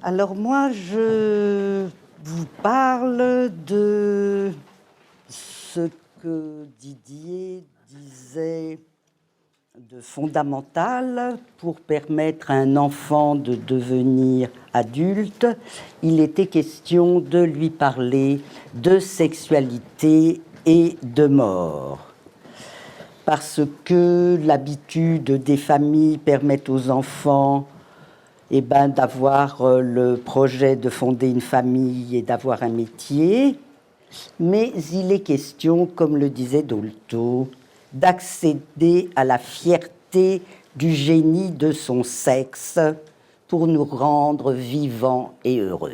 Alors moi, je vous parle de ce que Didier disait de fondamental pour permettre à un enfant de devenir adulte. Il était question de lui parler de sexualité et de mort. Parce que l'habitude des familles permet aux enfants d'avoir le projet de fonder une famille et d'avoir un métier. Mais il est question, comme le disait Dolto, d'accéder à la fierté du génie de son sexe pour nous rendre vivants et heureux.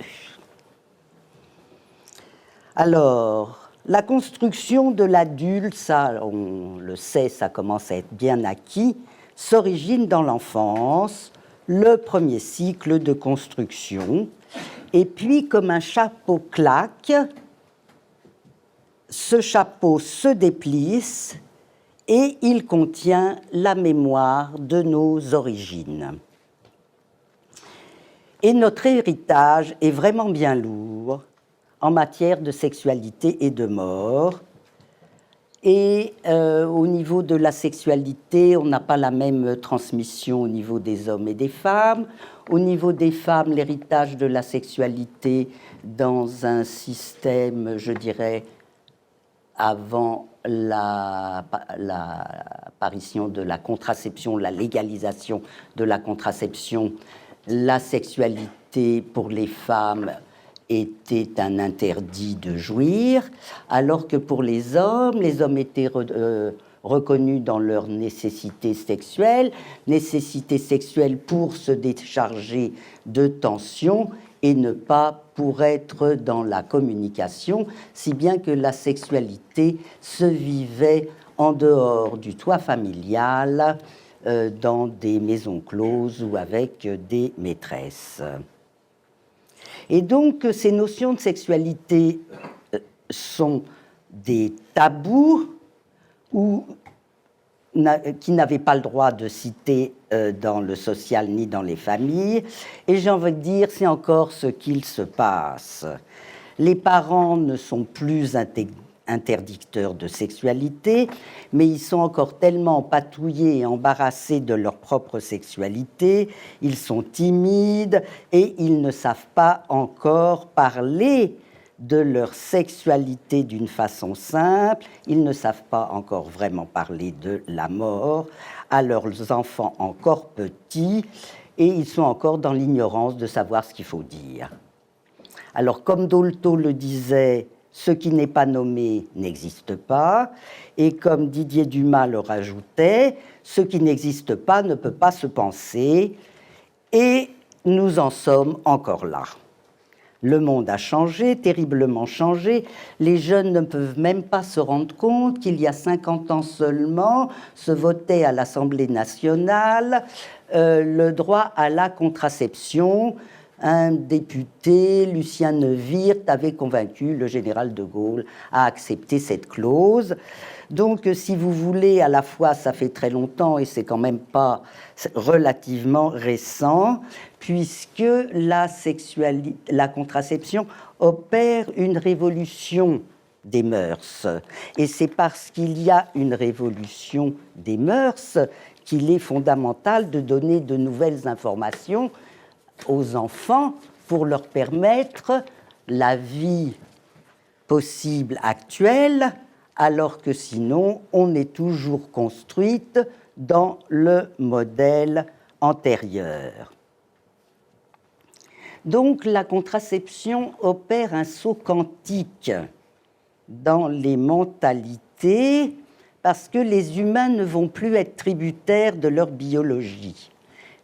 Alors, la construction de l'adulte, ça, on le sait, ça commence à être bien acquis, s'origine dans l'enfance, le premier cycle de construction, et puis comme un chapeau claque, ce chapeau se déplisse et il contient la mémoire de nos origines. Et notre héritage est vraiment bien lourd en matière de sexualité et de mort. Et au niveau de la sexualité, on n'a pas la même transmission au niveau des hommes et des femmes. Au niveau des femmes, l'héritage de la sexualité dans un système, je dirais, avant l'apparition de la contraception, la légalisation de la contraception, la sexualité pour les femmes était un interdit de jouir, alors que pour les hommes étaient reconnus dans leur nécessité sexuelle pour se décharger de tensions et ne pas pour être dans la communication, si bien que la sexualité se vivait en dehors du toit familial, dans des maisons closes ou avec des maîtresses. Et donc, ces notions de sexualité sont des tabous qui n'avaient pas le droit de citer dans le social ni dans les familles. Et j'ai envie de dire, c'est encore ce qu'il se passe. Les parents ne sont plus interdicteurs de sexualité, mais ils sont encore tellement patouillés et embarrassés de leur propre sexualité, ils sont timides et ils ne savent pas encore parler de leur sexualité d'une façon simple, ils ne savent pas encore vraiment parler de la mort à leurs enfants encore petits et ils sont encore dans l'ignorance de savoir ce qu'il faut dire. Alors, comme Dolto le disait, ce qui n'est pas nommé n'existe pas, et comme Didier Dumas le rajoutait, ce qui n'existe pas ne peut pas se penser, et nous en sommes encore là. Le monde a changé, terriblement changé. Les jeunes ne peuvent même pas se rendre compte qu'il y a 50 ans seulement se votait à l'Assemblée nationale le droit à la contraception. Un député, Lucien Neuwirth, avait convaincu le général de Gaulle à accepter cette clause. Donc, si vous voulez, à la fois, ça fait très longtemps et c'est quand même pas relativement récent, puisque la contraception opère une révolution des mœurs. Et c'est parce qu'il y a une révolution des mœurs qu'il est fondamental de donner de nouvelles informations aux enfants pour leur permettre la vie possible actuelle, alors que sinon, on est toujours construite dans le modèle antérieur. Donc, la contraception opère un saut quantique dans les mentalités parce que les humains ne vont plus être tributaires de leur biologie.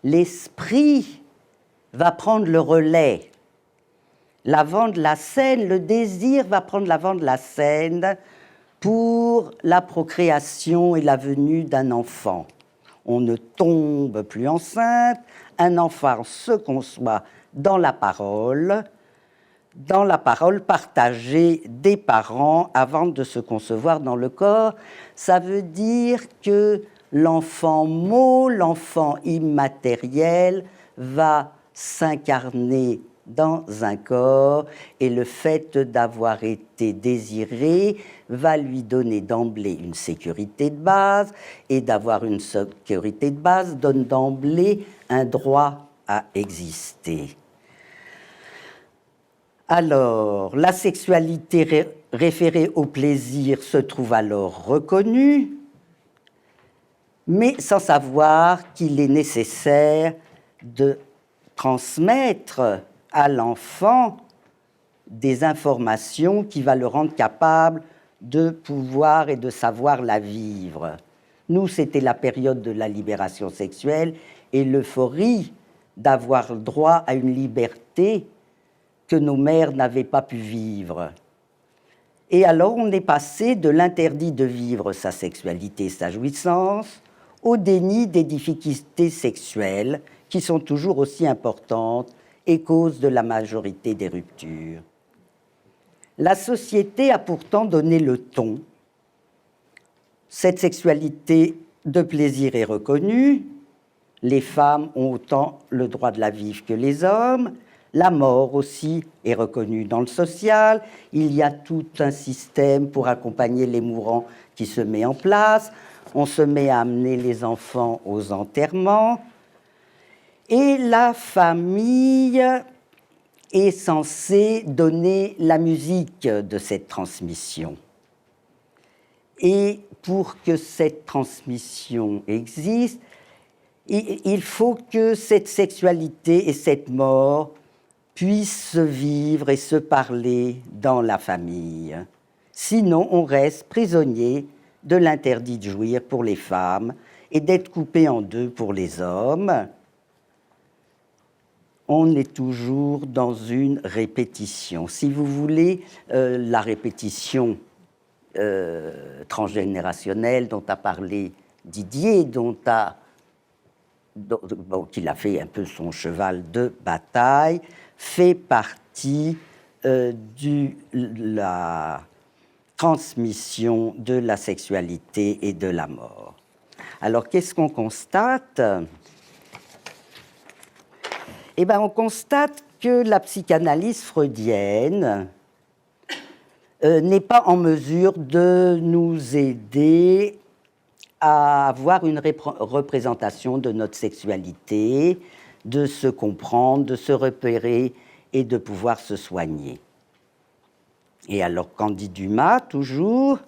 L'esprit va prendre le relais. L'avant de la scène, le désir va prendre l'avant de la scène pour la procréation et la venue d'un enfant. On ne tombe plus enceinte, un enfant se conçoit dans la parole partagée des parents avant de se concevoir dans le corps. Ça veut dire que l'enfant mot, l'enfant immatériel va s'incarner dans un corps et le fait d'avoir été désiré va lui donner d'emblée une sécurité de base et d'avoir une sécurité de base donne d'emblée un droit à exister. Alors, la sexualité référée au plaisir se trouve alors reconnue, mais sans savoir qu'il est nécessaire de transmettre à l'enfant des informations qui va le rendre capable de pouvoir et de savoir la vivre. Nous, c'était la période de la libération sexuelle et l'euphorie d'avoir le droit à une liberté que nos mères n'avaient pas pu vivre. Et alors, on est passé de l'interdit de vivre sa sexualité, sa jouissance, au déni des difficultés sexuelles qui sont toujours aussi importantes et cause de la majorité des ruptures. La société a pourtant donné le ton. Cette sexualité de plaisir est reconnue. Les femmes ont autant le droit de la vivre que les hommes. La mort aussi est reconnue dans le social. Il y a tout un système pour accompagner les mourants qui se met en place. On se met à amener les enfants aux enterrements. Et la famille est censée donner la musique de cette transmission. Et pour que cette transmission existe, il faut que cette sexualité et cette mort puissent se vivre et se parler dans la famille. Sinon, on reste prisonnier de l'interdit de jouir pour les femmes et d'être coupé en deux pour les hommes. On est toujours dans une répétition. Si vous voulez, la répétition transgénérationnelle dont a parlé Didier, qu'il a fait un peu son cheval de bataille, fait partie de la transmission de la sexualité et de la mort. Alors, qu'est-ce qu'on constate ? Eh bien, on constate que la psychanalyse freudienne n'est pas en mesure de nous aider à avoir une représentation de notre sexualité, de se comprendre, de se repérer et de pouvoir se soigner. Et alors, Candide Dumas, toujours,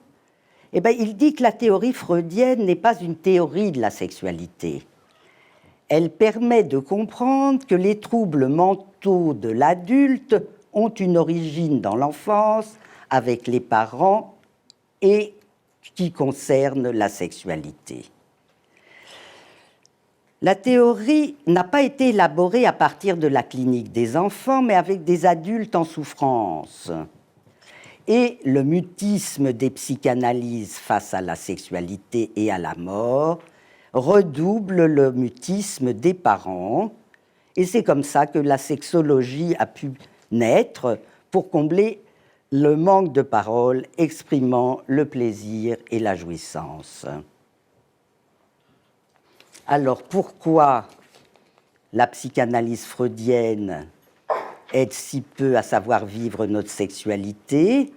eh bien, il dit que la théorie freudienne n'est pas une théorie de la sexualité. Elle permet de comprendre que les troubles mentaux de l'adulte ont une origine dans l'enfance, avec les parents, et qui concernent la sexualité. La théorie n'a pas été élaborée à partir de la clinique des enfants, mais avec des adultes en souffrance. Et le mutisme des psychanalyses face à la sexualité et à la mort redouble le mutisme des parents, et c'est comme ça que la sexologie a pu naître pour combler le manque de paroles exprimant le plaisir et la jouissance. Alors pourquoi la psychanalyse freudienne aide si peu à savoir vivre notre sexualité ?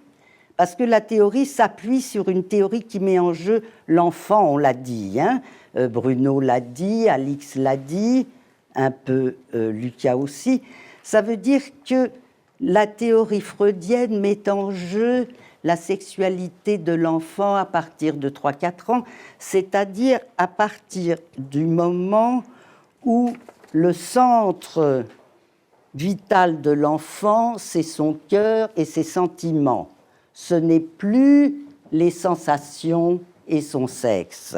Parce que la théorie s'appuie sur une théorie qui met en jeu l'enfant, on l'a dit, hein. Bruno l'a dit, Alix l'a dit, un peu Lucas aussi. Ça veut dire que la théorie freudienne met en jeu la sexualité de l'enfant à partir de 3-4 ans, c'est-à-dire à partir du moment où le centre vital de l'enfant, c'est son cœur et ses sentiments. Ce n'est plus les sensations et son sexe.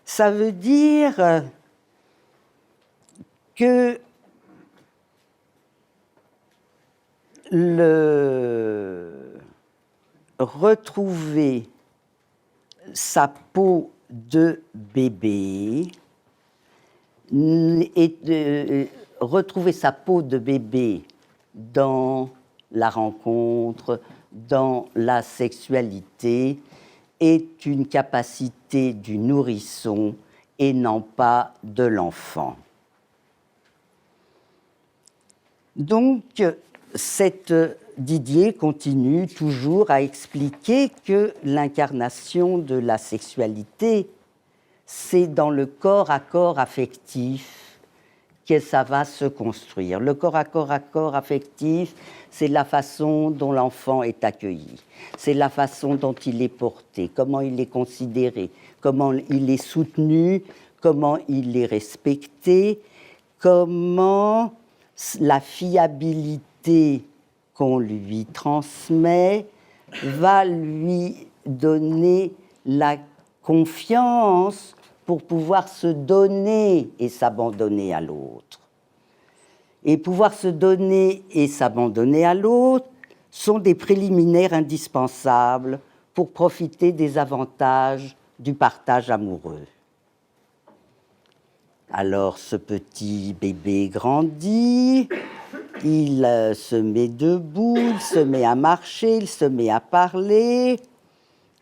Ça veut dire que retrouver sa peau de bébé et retrouver sa peau de bébé dans la rencontre, dans la sexualité, est une capacité du nourrisson et non pas de l'enfant. Donc, Didier continue toujours à expliquer que l'incarnation de la sexualité, c'est dans le corps à corps affectif que ça va se construire. Le corps à corps affectif, c'est la façon dont l'enfant est accueilli, c'est la façon dont il est porté, comment il est considéré, comment il est soutenu, comment il est respecté, comment la fiabilité qu'on lui transmet va lui donner la confiance pour pouvoir se donner et s'abandonner à l'autre. Et pouvoir se donner et s'abandonner à l'autre sont des préliminaires indispensables pour profiter des avantages du partage amoureux. Alors ce petit bébé grandit, il se met debout, il se met à marcher, il se met à parler,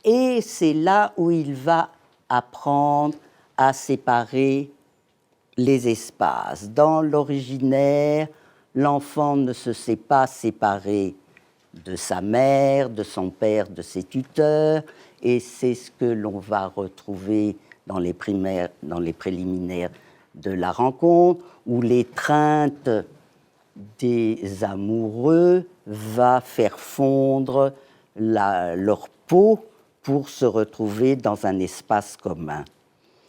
et c'est là où il va apprendre à séparer les espaces. Dans l'originaire, l'enfant ne se sait pas séparer de sa mère, de son père, de ses tuteurs, et c'est ce que l'on va retrouver dans les préliminaires de la rencontre, où l'étreinte des amoureux va faire fondre leur peau pour se retrouver dans un espace commun.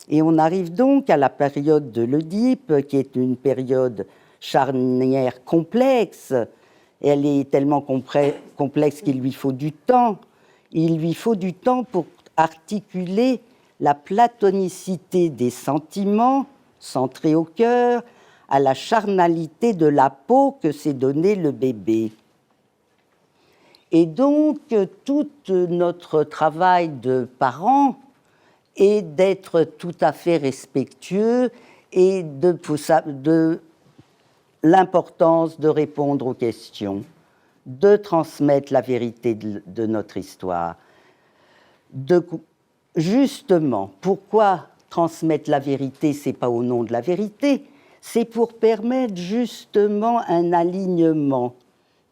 Et on arrive donc à la période de l'Oedipe, qui est une période charnière complexe. Elle est tellement complexe qu'il lui faut du temps. Il lui faut du temps pour articuler la platonicité des sentiments, centrés au cœur, à la charnalité de la peau que s'est donné le bébé. Et donc, tout notre travail de parents est d'être tout à fait respectueux et de l'importance de répondre aux questions, de transmettre la vérité de notre histoire. Justement, pourquoi transmettre la vérité, c'est pas au nom de la vérité, c'est pour permettre justement un alignement,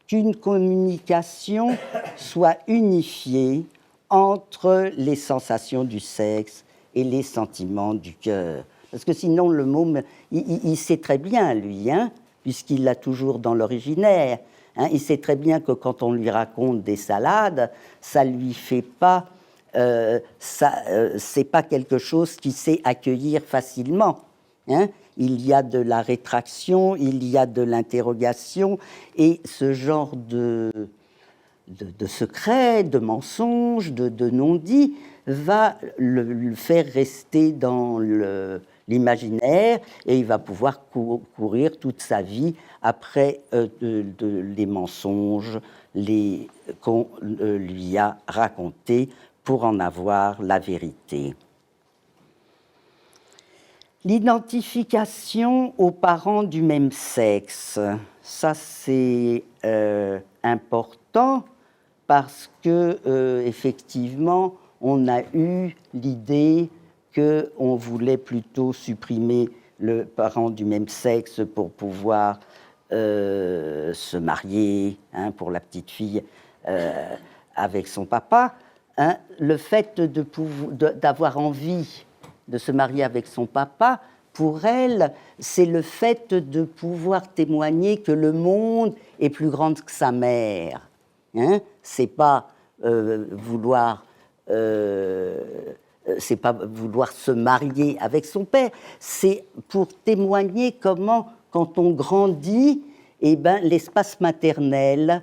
qu'une communication soit unifiée entre les sensations du sexe et les sentiments du cœur. Parce que sinon, le mot, il sait très bien, lui, hein, puisqu'il l'a toujours dans l'originaire. Hein, il sait très bien que quand on lui raconte des salades, ça lui fait pas... c'est pas quelque chose qui sait accueillir facilement. Hein. Il y a de la rétraction, il y a de l'interrogation, et ce genre de secrets, de mensonges, de non-dits, va le faire rester dans l'imaginaire, et il va pouvoir courir toute sa vie après les mensonges qu'on lui a racontés pour en avoir la vérité. L'identification aux parents du même sexe, ça c'est important parce que effectivement, on a eu l'idée qu'on voulait plutôt supprimer le parent du même sexe pour pouvoir se marier, hein, pour la petite fille avec son papa. Hein, le fait d'avoir envie de se marier avec son papa, pour elle, c'est le fait de pouvoir témoigner que le monde est plus grand que sa mère. Hein, c'est pas vouloir se marier avec son père, c'est pour témoigner comment, quand on grandit, eh ben, l'espace maternel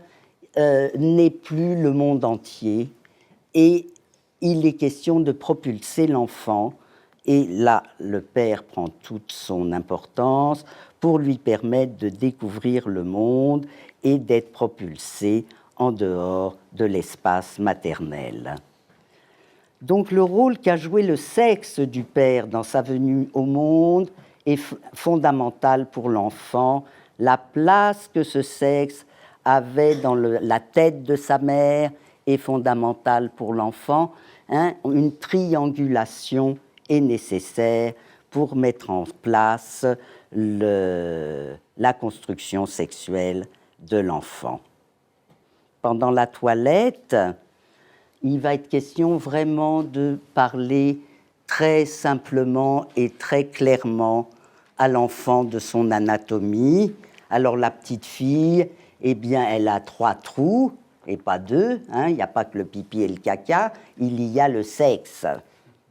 n'est plus le monde entier, et il est question de propulser l'enfant. Et là, le père prend toute son importance pour lui permettre de découvrir le monde et d'être propulsé en dehors de l'espace maternel. Donc le rôle qu'a joué le sexe du père dans sa venue au monde est fondamental pour l'enfant. La place que ce sexe avait dans la tête de sa mère est fondamentale pour l'enfant. hein, une triangulation est nécessaire pour mettre en place la construction sexuelle de l'enfant. Pendant la toilette, il va être question vraiment de parler très simplement et très clairement à l'enfant de son anatomie. Alors la petite fille, eh bien, elle a 3 trous, et pas 2, hein, il n'y a pas que le pipi et le caca, il y a le sexe.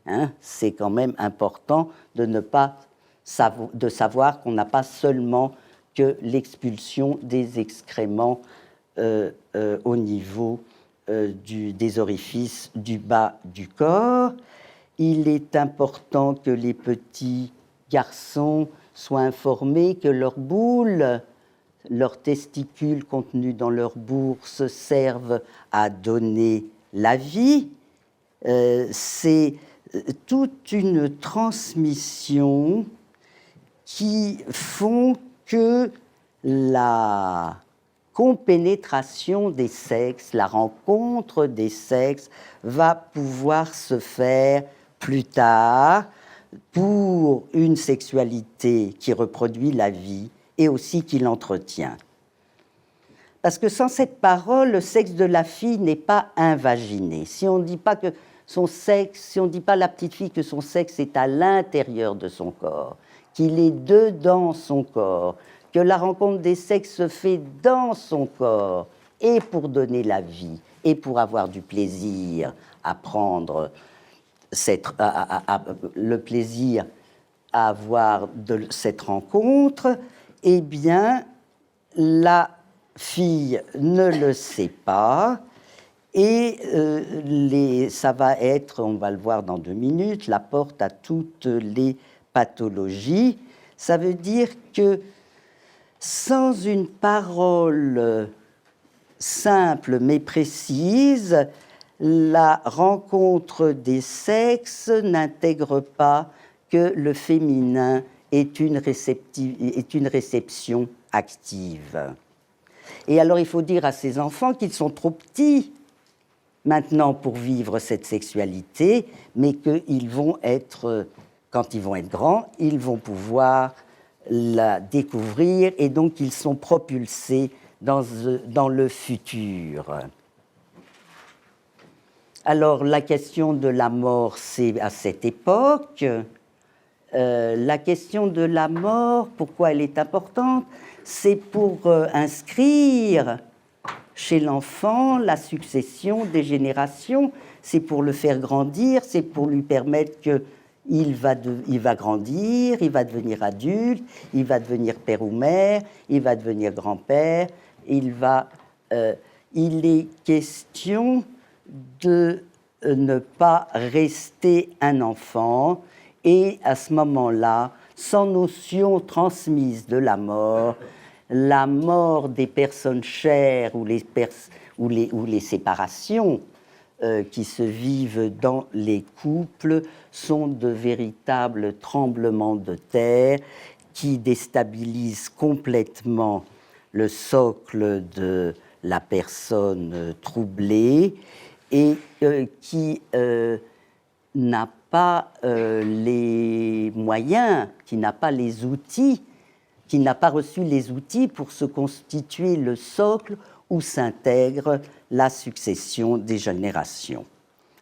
Hein. C'est quand même important de ne pas de savoir qu'on n'a pas seulement que l'expulsion des excréments au niveau des orifices du bas du corps. Il est important que les petits garçons soient informés que leurs boules, leurs testicules contenus dans leur bourse servent à donner la vie. C'est toute une transmission qui font que la compénétration des sexes, la rencontre des sexes va pouvoir se faire plus tard pour une sexualité qui reproduit la vie et aussi qui l'entretient. Parce que sans cette parole, le sexe de la fille n'est pas invaginé. Si on ne dit pas que son sexe, si on ne dit pas à la petite fille que son sexe est à l'intérieur de son corps, qu'il est dedans son corps, que la rencontre des sexes se fait dans son corps, et pour donner la vie, et pour avoir du plaisir à prendre le plaisir à avoir de cette rencontre, eh bien, la fille ne le sait pas, et ça va être, on va le voir dans 2 minutes, la porte à toutes les pathologies. Ça veut dire que sans une parole simple mais précise, la rencontre des sexes n'intègre pas que le féminin est une réception active. Et alors il faut dire à ces enfants qu'ils sont trop petits maintenant pour vivre cette sexualité, mais qu'ils vont être, quand ils vont être grands, ils vont pouvoir la découvrir, et donc ils sont propulsés dans le futur. Alors la question de la mort, c'est à cette époque. La question de la mort, pourquoi elle est importante? C'est pour inscrire chez l'enfant la succession des générations, c'est pour le faire grandir, c'est pour lui permettre qu'il va grandir, il va devenir adulte, il va devenir père ou mère, il va devenir grand-père, il est question de ne pas rester un enfant, et à ce moment-là, sans notion transmise de la mort des personnes chères ou les séparations qui se vivent dans les couples sont de véritables tremblements de terre qui déstabilisent complètement le socle de la personne troublée et qui n'a pas les moyens, qui n'a pas les outils, qui n'a pas reçu les outils pour se constituer le socle où s'intègre la succession des générations.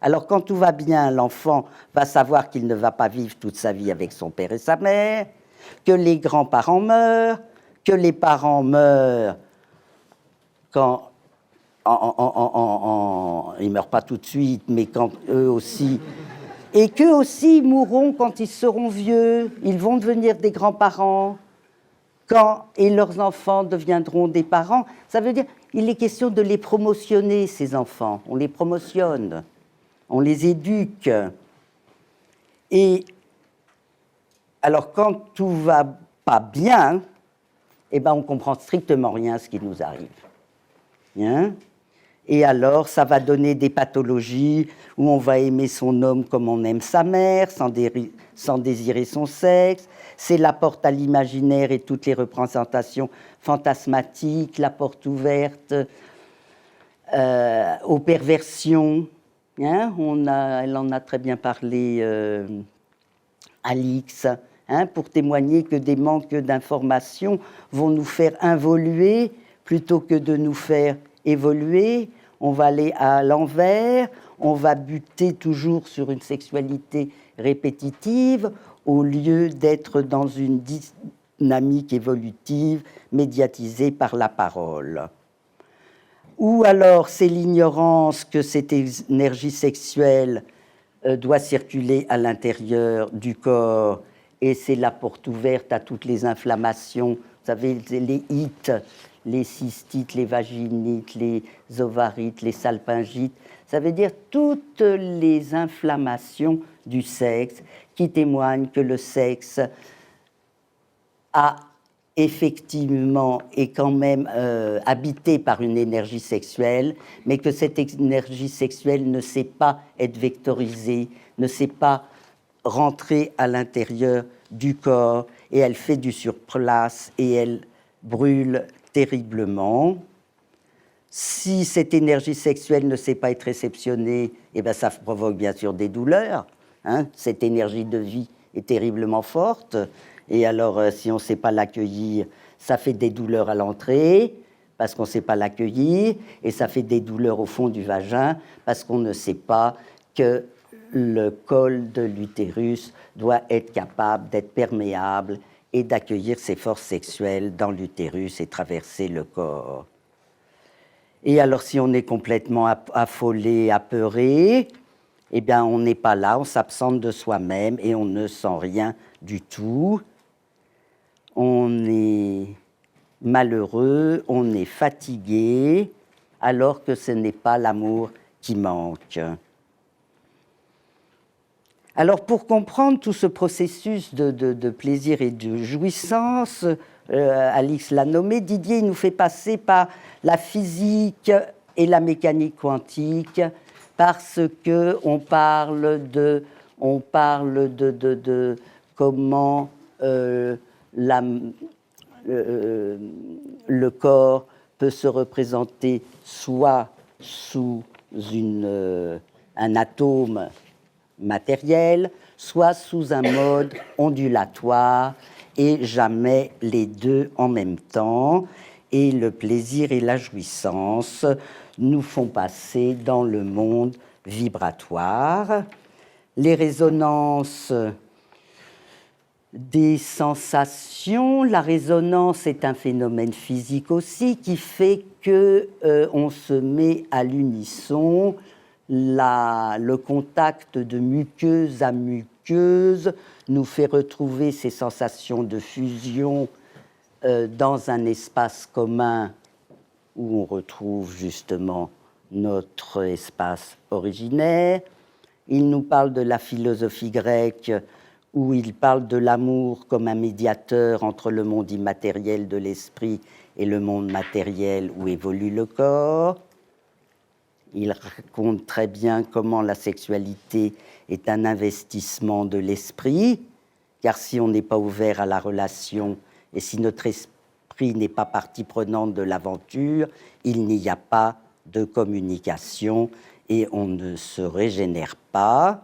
Alors quand tout va bien, l'enfant va savoir qu'il ne va pas vivre toute sa vie avec son père et sa mère, que les grands-parents meurent, que les parents meurent quand ils ne meurent pas tout de suite, mais quand eux aussi, et qu'eux aussi ils mourront quand ils seront vieux, ils vont devenir des grands-parents, et leurs enfants deviendront des parents. Ça veut dire qu'il est question de les promotionner, ces enfants. On les promotionne, on les éduque. Et alors, quand tout va pas bien, eh ben, on comprend strictement rien à ce qui nous arrive. Hein? Et alors, ça va donner des pathologies où on va aimer son homme comme on aime sa mère, sans désirer son sexe. C'est la porte à l'imaginaire et toutes les représentations fantasmatiques, la porte ouverte aux perversions, Hein, elle en a très bien parlé, Alix, hein, pour témoigner que des manques d'informations vont nous faire involuer plutôt que de nous faire évoluer. On va aller à l'envers, on va buter toujours sur une sexualité répétitive au lieu d'être dans une dynamique évolutive médiatisée par la parole. Ou alors c'est l'ignorance que cette énergie sexuelle doit circuler à l'intérieur du corps et c'est la porte ouverte à toutes les inflammations. Vous savez, les ites, les cystites, les vaginites, les ovarites, les salpingites, ça veut dire toutes les inflammations du sexe qui témoignent que le sexe a effectivement est quand même habité par une énergie sexuelle, mais que cette énergie sexuelle ne sait pas être vectorisée, ne sait pas rentrer à l'intérieur du corps, et elle fait du surplace et elle brûle terriblement. Si cette énergie sexuelle ne sait pas être réceptionnée, eh bien ça provoque bien sûr des douleurs. Hein. Cette énergie de vie est terriblement forte. Et alors, si on ne sait pas l'accueillir, ça fait des douleurs à l'entrée, parce qu'on ne sait pas l'accueillir, et ça fait des douleurs au fond du vagin, parce qu'on ne sait pas que le col de l'utérus doit être capable d'être perméable et d'accueillir ses forces sexuelles dans l'utérus et traverser le corps. Et alors, si on est complètement affolé, apeuré, eh bien, on n'est pas là, on s'absente de soi-même et on ne sent rien du tout. On est malheureux, on est fatigué, alors que ce n'est pas l'amour qui manque. Alors, pour comprendre tout ce processus de plaisir et de jouissance, Alix l'a nommé, Didier nous fait passer par la physique et la mécanique quantique, parce qu'on parle de comment le corps peut se représenter soit sous un atome matériel, soit sous un mode ondulatoire, et jamais les deux en même temps. Et le plaisir et la jouissance nous font passer dans le monde vibratoire. Les résonances des sensations, la résonance est un phénomène physique aussi qui fait que on se met à l'unisson. Le contact de muqueuse à muqueuse nous fait retrouver ces sensations de fusion dans un espace commun où on retrouve justement notre espace originaire. Il nous parle de la philosophie grecque où il parle de l'amour comme un médiateur entre le monde immatériel de l'esprit et le monde matériel où évolue le corps. Il raconte très bien comment la sexualité est un investissement de l'esprit, car si on n'est pas ouvert à la relation et si notre esprit n'est pas partie prenante de l'aventure, il n'y a pas de communication et on ne se régénère pas.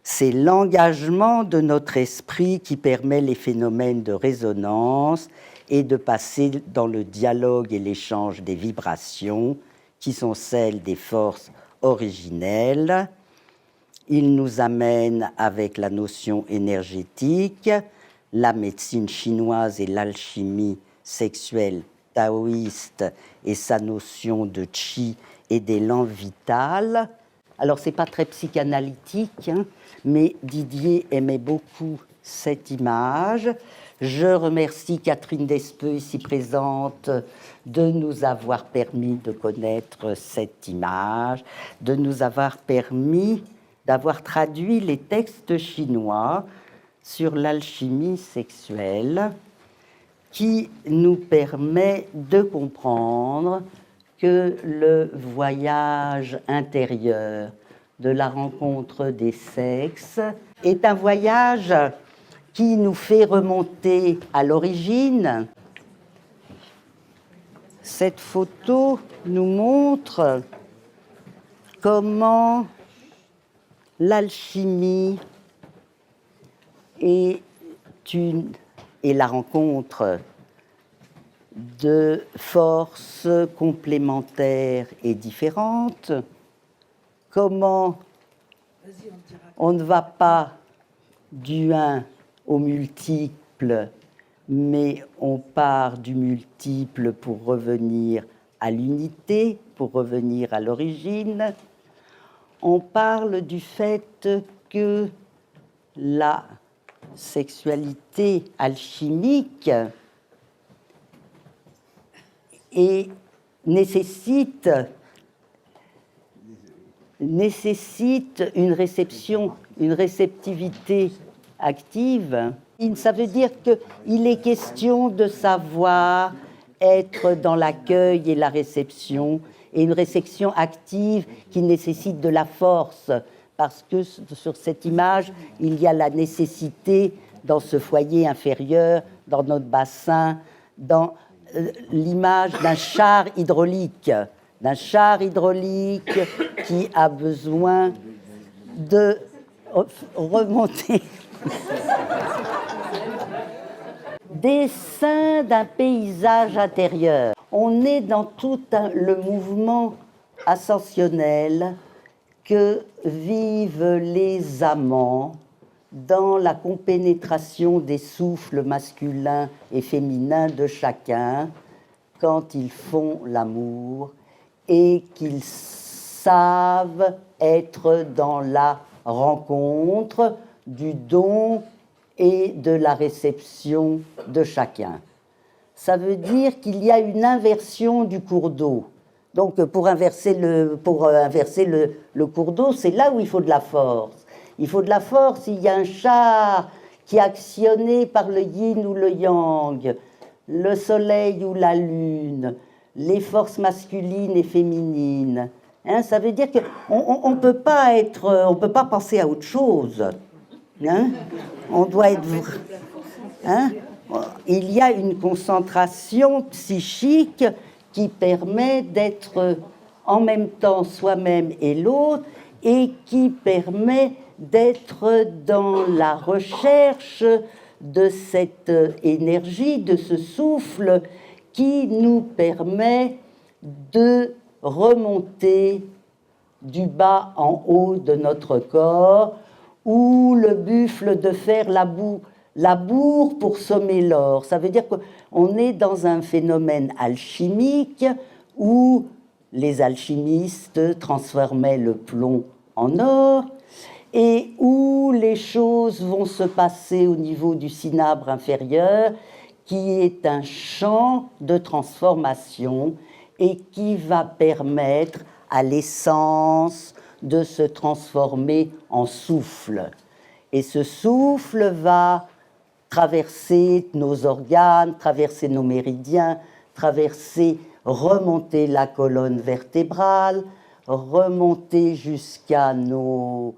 C'est l'engagement de notre esprit qui permet les phénomènes de résonance et de passer dans le dialogue et l'échange des vibrations qui sont celles des forces originelles. Il nous amène avec la notion énergétique, la médecine chinoise et l'alchimie sexuelle taoïste et sa notion de chi et d'élan vital. Alors, ce n'est pas très psychanalytique, hein, mais Didier aimait beaucoup cette image. Je remercie Catherine Despeux, ici présente, de nous avoir permis de connaître cette image, de nous avoir permis d'avoir traduit les textes chinois sur l'alchimie sexuelle, qui nous permet de comprendre que le voyage intérieur de la rencontre des sexes est un voyage qui nous fait remonter à l'origine. Cette photo nous montre comment l'alchimie est la rencontre de forces complémentaires et différentes, comment on ne va pas du un au multiple, mais on part du multiple pour revenir à l'unité, pour revenir à l'origine. On parle du fait que la sexualité alchimique nécessite une réceptivité active. Ça veut dire qu'il est question de savoir être dans l'accueil et la réception, et une réception active qui nécessite de la force, parce que sur cette image, il y a la nécessité, dans ce foyer inférieur, dans notre bassin, dans l'image d'un char hydraulique qui a besoin de remonter. Dessin d'un paysage intérieur. On est dans tout le mouvement ascensionnel que vivent les amants dans la compénétration des souffles masculins et féminins de chacun quand ils font l'amour et qu'ils savent être dans la rencontre du don et de la réception de chacun. Ça veut dire qu'il y a une inversion du cours d'eau. Donc pour inverser le cours d'eau, c'est là où il faut de la force. Il faut de la force, il y a un char qui est actionné par le yin ou le yang, le soleil ou la lune, les forces masculines et féminines. Ça veut dire qu'on ne peut pas penser à autre chose. On doit être... Il y a une concentration psychique qui permet d'être en même temps soi-même et l'autre, et qui permet d'être dans la recherche de cette énergie, de ce souffle qui nous permet de remonter du bas en haut de notre corps, ou le buffle de faire la bourre pour sommer l'or. Ça veut dire qu'on est dans un phénomène alchimique où les alchimistes transformaient le plomb en or, et où les choses vont se passer au niveau du cinabre inférieur, qui est un champ de transformation et qui va permettre à l'essence de se transformer en souffle. Et ce souffle va traverser nos organes, traverser nos méridiens, remonter la colonne vertébrale, remonter jusqu'à nos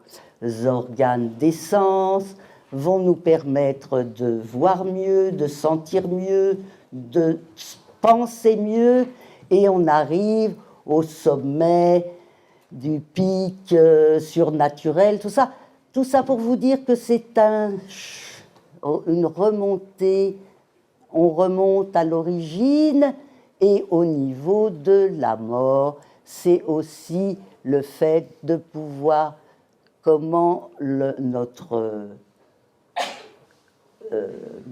organes d'essence, vont nous permettre de voir mieux, de sentir mieux, de penser mieux, et on arrive au sommet du pic surnaturel, tout ça pour vous dire que c'est une remontée, on remonte à l'origine, et au niveau de la mort, c'est aussi le fait de pouvoir, comment notre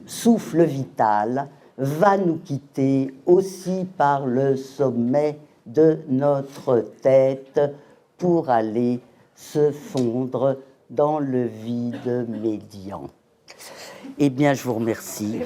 souffle vital va nous quitter aussi par le sommet de notre tête pour aller se fondre dans le vide médian. Eh bien, je vous remercie.